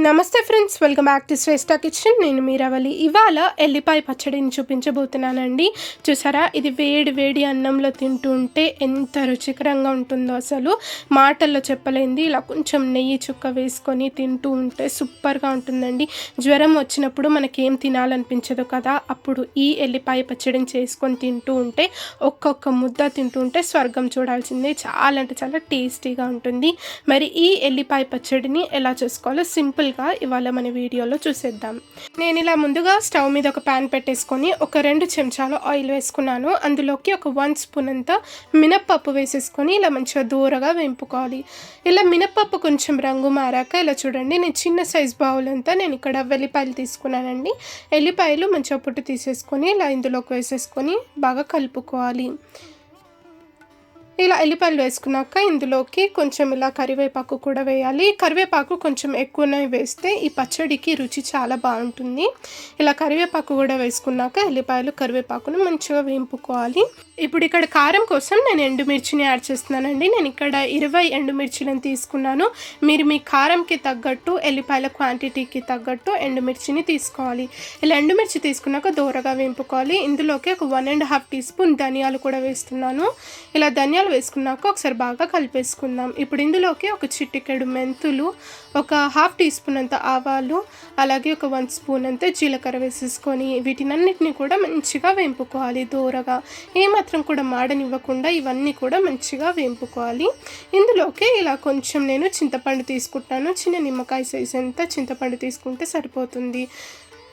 నమస్తే friends, welcome back to Shreshta kitchen. నేను మీరవలి. ఇవాళ ఎల్లిపాయ పచ్చడిని చూపించబోతున్నానండి. చూసారా, ఇది వేడి వేడి అన్నంలో తింటూ ఉంటే ఎంత రుచికరంగా ఉంటుందో అసలు మాటల్లో చెప్పలేంది. ఇలా కొంచెం నెయ్యి చుక్క వేసుకొని తింటూ ఉంటే సూపర్గా ఉంటుందండి. జ్వరం వచ్చినప్పుడు మనకేం తినాలనిపించదు కదా, అప్పుడు ఈ ఎల్లిపాయ పచ్చడిని చేసుకొని తింటూ ఉంటే ఒక్కొక్క ముద్ద తింటూ ఉంటే స్వర్గం చూడాల్సిందే. చాలా అంటే చాలా టేస్టీగా ఉంటుంది. మరి ఈ ఎల్లిపాయ పచ్చడిని ఎలా చేసుకోవాలో సింపుల్ ఇవాళ మన వీడియోలో చూసేద్దాం. నేను ఇలా ముందుగా స్టవ్ మీద ఒక ప్యాన్ పెట్టేసుకొని ఒక 2 చెంచాలు ఆయిల్ వేసుకున్నాను. అందులోకి ఒక 1 స్పూన్ అంతా మినప్పప్పు వేసేసుకొని ఇలా మంచిగా దూరగా వేపుకోవాలి. ఇలా మినప్పప్పు కొంచెం రంగు మారాక ఇలా చూడండి, నేను చిన్న సైజ్ బౌల్ అంతా నేను ఇక్కడ వెల్లిపాయలు తీసుకున్నానండి. ఎల్లిపాయలు మంచిగా పొట్టు తీసేసుకొని ఇలా ఇందులోకి వేసేసుకొని బాగా కలుపుకోవాలి. ఇలా ఎల్లిపాయలు వేసుకున్నాక ఇందులోకి కొంచెం ఇలా కరివేపాకు కూడా వేయాలి. కరివేపాకు కొంచెం ఎక్కువనే వేస్తే ఈ పచ్చడికి రుచి చాలా బాగుంటుంది. ఇలా కరివేపాకు కూడా వేసుకున్నాక ఎల్లిపాయలు కరివేపాకును మంచిగా వేపుకోవాలి. ఇప్పుడు ఇక్కడ కారం కోసం నేను ఎండుమిర్చిని యాడ్ చేస్తున్నానండి. నేను ఇక్కడ 20 ఎండుమిర్చిలను తీసుకున్నాను. మీరు మీ కారంకి తగ్గట్టు ఎల్లిపాయల క్వాంటిటీకి తగ్గట్టు ఎండుమిర్చిని తీసుకోవాలి. ఇలా ఎండుమిర్చి తీసుకున్నాక దూరగా వేపుకోవాలి. ఇందులోకి ఒక 1.5 టీ స్పూన్ ధనియాలు కూడా వేస్తున్నాను. ఇలా ధనియాలు వేసుకున్నాక ఒకసారి బాగా కలిపేసుకుందాం. ఇప్పుడు ఇందులోకి ఒక చిటికెడు మెంతులు, ఒక 1/2 టీ స్పూన్ అంత ఆవాలు, అలాగే ఒక 1 స్పూన్ అంత జీలకర్ర వేసేసుకొని వీటినన్నిటిని కూడా మంచిగా వేపుకోవాలి. దూరగా ఏమాత్రం కూడా మాడనివ్వకుండా ఇవన్నీ కూడా మంచిగా వేపుకోవాలి. ఇందులోకి ఇలా కొంచెం నేను చింతపండు తీసుకుంటాను. చిన్న నిమ్మకాయ సైజ్ అంత చింతపండు తీసుకుంటే సరిపోతుంది.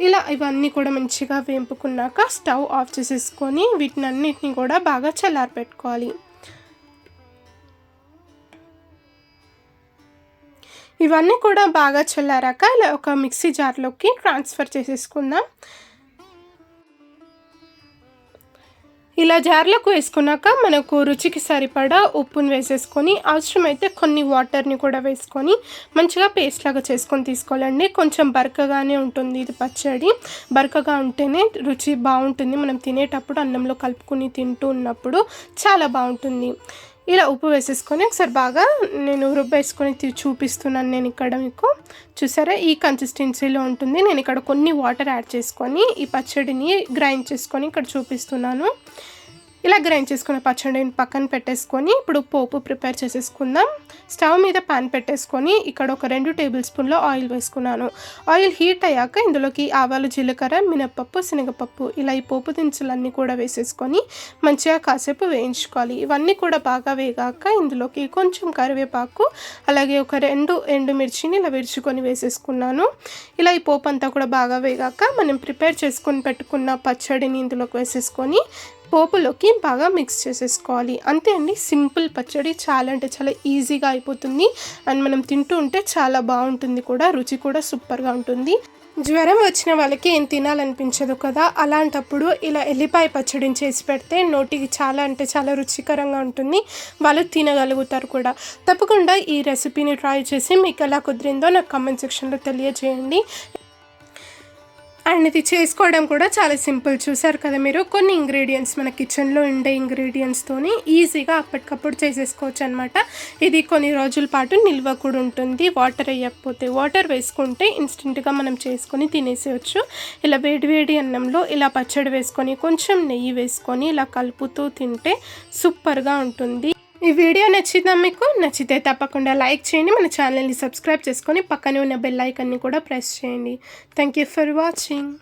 ఇలా ఇవన్నీ కూడా మంచిగా వేపుకున్నాక స్టవ్ ఆఫ్ చేసేసుకొని వీటినన్నిటిని కూడా బాగా చల్లారపెట్టుకోవాలి. ఇవన్నీ కూడా బాగా చల్లారాక ఇలా ఒక మిక్సీ జార్లోకి ట్రాన్స్ఫర్ చేసేసుకుందాం. ఇలా జార్లోకి వేసుకున్నాక మనకు రుచికి సరిపడా ఉప్పును వేసేసుకొని అవసరమైతే కొన్ని వాటర్ని కూడా వేసుకొని మంచిగా పేస్ట్ లాగా చేసుకొని తీసుకోవాలండి. కొంచెం బరకగానే ఉంటుంది ఇది పచ్చడి. బరకగా ఉంటేనే రుచి బాగుంటుంది. మనం తినేటప్పుడు అన్నంలో కలుపుకొని తింటూ ఉన్నప్పుడు చాలా బాగుంటుంది. ఇలా ఉప్పు వేసేసుకొని ఒకసారి బాగా నేను రుబ్బేసుకొని చూపిస్తున్నాను. నేను ఇక్కడ మీకు చూసారా, ఈ కన్సిస్టెన్సీలో ఉంటుంది. నేను ఇక్కడ కొన్ని వాటర్ యాడ్ చేసుకొని ఈ పచ్చడిని గ్రైండ్ చేసుకొని ఇక్కడ చూపిస్తున్నాను. ఇలా గ్రైండ్ చేసుకున్న పచ్చడిని పక్కన పెట్టేసుకొని ఇప్పుడు పోపు ప్రిపేర్ చేసేసుకుందాం. స్టవ్ మీద పాన్ పెట్టేసుకొని ఇక్కడ ఒక 2 టేబుల్ స్పూన్ల ఆయిల్ వేసుకున్నాను. ఆయిల్ హీట్ అయ్యాక ఇందులోకి ఆవాలు, జీలకర్ర, మినప్పప్పు, శనగపప్పు ఇలా ఈ పోపు దినుసులన్నీ కూడా వేసేసుకొని మంచిగా కాసేపు వేయించుకోవాలి. ఇవన్నీ కూడా బాగా వేగాక ఇందులోకి కొంచెం కరివేపాకు, అలాగే ఒక 2 ఎండుమిర్చిని ఇలా విరుచుకొని వేసేసుకున్నాను. ఇలా ఈ పోపు అంతా కూడా బాగా వేగాక మనం ప్రిపేర్ చేసుకొని పెట్టుకున్న పచ్చడిని ఇందులోకి వేసేసుకొని పోపులోకి బాగా మిక్స్ చేసేసుకోవాలి. అంతే అండి, సింపుల్ పచ్చడి. చాలా అంటే చాలా ఈజీగా అయిపోతుంది. అండ్ మనం తింటూ ఉంటే చాలా బాగుంటుంది కూడా, రుచి కూడా సూపర్గా ఉంటుంది. జ్వరం వచ్చిన వాళ్ళకి ఏం తినాలనిపించదు కదా, అలాంటప్పుడు ఇలా ఎల్లిపాయ పచ్చడిని చేసి పెడితే నోటికి చాలా అంటే చాలా రుచికరంగా ఉంటుంది. వాళ్ళు తినగలుగుతారు కూడా. తప్పకుండా ఈ రెసిపీని ట్రై చేసి మీకు ఎలా కుదిరిందో నాకు కామెంట్ సెక్షన్లో తెలియజేయండి. అండ్ ఇది చేసుకోవడం కూడా చాలా సింపుల్. చూసారు కదా మీరు, కొన్ని ఇంగ్రీడియంట్స్ మన కిచెన్లో ఉండే ఇంగ్రీడియంట్స్తోని ఈజీగా అప్పటికప్పుడు చేసేసుకోవచ్చు అనమాట. ఇది కొన్ని రోజుల పాటు నిల్వ కూడా ఉంటుంది. వాటర్ వేయకపోతే, వాటర్ వేసుకుంటే ఇన్స్టెంట్గా మనం చేసుకొని తినేసేయచ్చు. ఇలా వేడివేడి అన్నంలో ఇలా పచ్చడి వేసుకొని కొంచెం నెయ్యి వేసుకొని ఇలా కలుపుతూ తింటే సూపర్గా ఉంటుంది. ఈ వీడియో నచ్చిందా మీకు? నచ్చితే తప్పకుండా లైక్ చేయండి. మన ఛానల్ని సబ్స్క్రైబ్ చేసుకొని పక్కనే ఉన్న బెల్ ఐకాన్ని కూడా ప్రెస్ చేయండి. Thank you for watching.